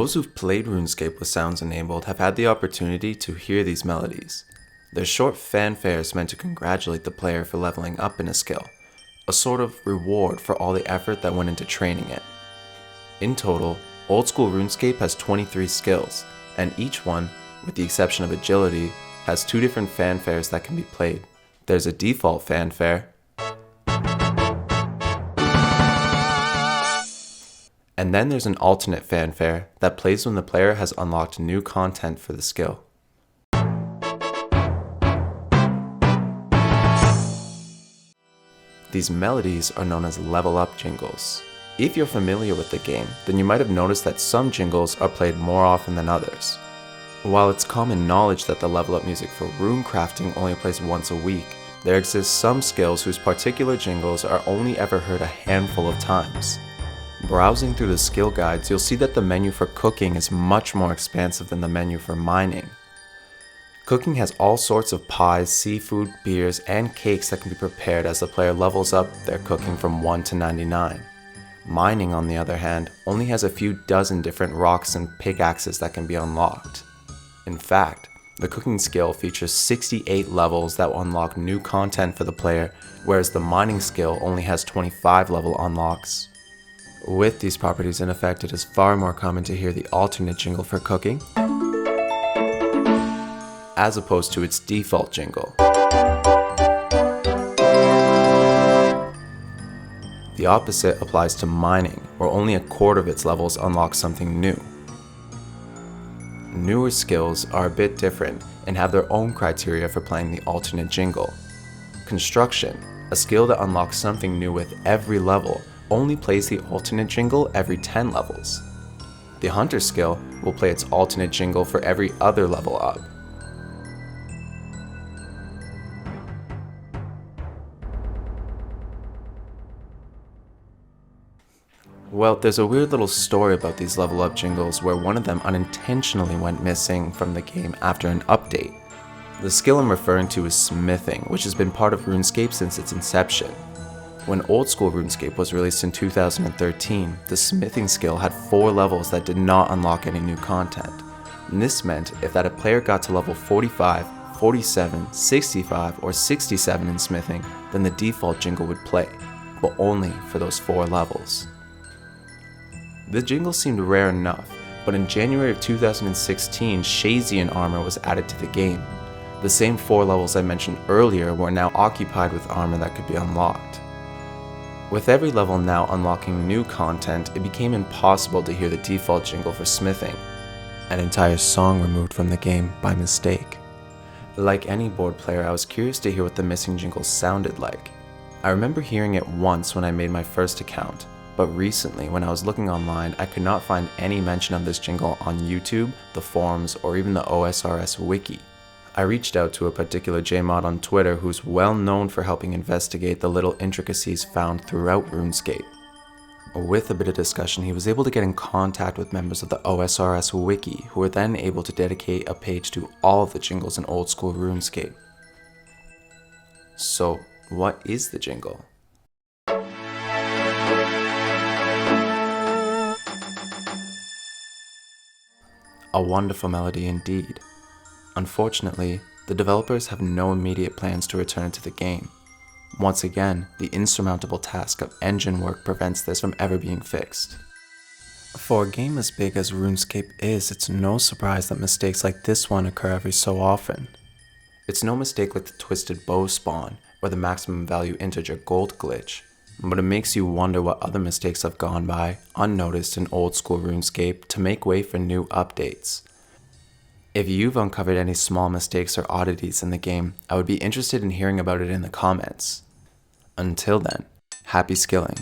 Those who've played RuneScape with sounds enabled have had the opportunity to hear these melodies. They're short fanfares meant to congratulate the player for leveling up in a skill, a sort of reward for all the effort that went into training it. In total, Oldschool RuneScape has 23 skills, and each one, with the exception of agility, has 2 different fanfares that can be played. There's a default fanfare, and then there's an alternate fanfare that plays when the player has unlocked new content for the skill. These melodies are known as level up jingles. If you're familiar with the game, then you might have noticed that some jingles are played more often than others. While it's common knowledge that the level up music for rune crafting only plays once a week, there exist some skills whose particular jingles are only ever heard a handful of times. Browsing through the skill guides, you'll see that the menu for cooking is much more expansive than the menu for mining. Cooking has all sorts of pies, seafood, beers, and cakes that can be prepared as the player levels up their cooking from 1 to 99. Mining, on the other hand, only has a few dozen different rocks and pickaxes that can be unlocked. In fact, the cooking skill features 68 levels that will unlock new content for the player, whereas the mining skill only has 25 level unlocks. With these properties in effect, it is far more common to hear the alternate jingle for cooking, as opposed to its default jingle. The opposite applies to mining, where only a quarter of its levels unlock something new. Newer skills are a bit different and have their own criteria for playing the alternate jingle. Construction, a skill that unlocks something new with every level, only plays the alternate jingle every 10 levels. The Hunter skill will play its alternate jingle for every other level up. Well, there's a weird little story about these level up jingles where one of them unintentionally went missing from the game after an update. The skill I'm referring to is smithing, which has been part of RuneScape since its inception. When Oldschool RuneScape was released in 2013, the smithing skill had 4 levels that did not unlock any new content. And this meant if that a player got to level 45, 47, 65, or 67 in smithing, then the default jingle would play, but only for those 4 levels. The jingle seemed rare enough, but in January of 2016, Shazian armor was added to the game. The same 4 levels I mentioned earlier were now occupied with armor that could be unlocked. With every level now unlocking new content, it became impossible to hear the default jingle for smithing. An entire song removed from the game by mistake. Like any board player, I was curious to hear what the missing jingle sounded like. I remember hearing it once when I made my first account. But recently, when I was looking online, I could not find any mention of this jingle on YouTube, the forums, or even the OSRS wiki. I reached out to a particular JMod on Twitter who's well known for helping investigate the little intricacies found throughout RuneScape. With a bit of discussion, he was able to get in contact with members of the OSRS wiki, who were then able to dedicate a page to all of the jingles in Oldschool RuneScape. So, what is the jingle? A wonderful melody indeed. Unfortunately, the developers have no immediate plans to return it to the game. Once again, the insurmountable task of engine work prevents this from ever being fixed. For a game as big as RuneScape is, it's no surprise that mistakes like this one occur every so often. It's no mistake like the twisted bow spawn or the maximum value integer gold glitch, but it makes you wonder what other mistakes have gone by, unnoticed in Oldschool RuneScape to make way for new updates. If you've uncovered any small mistakes or oddities in the game, I would be interested in hearing about it in the comments. Until then, happy skilling.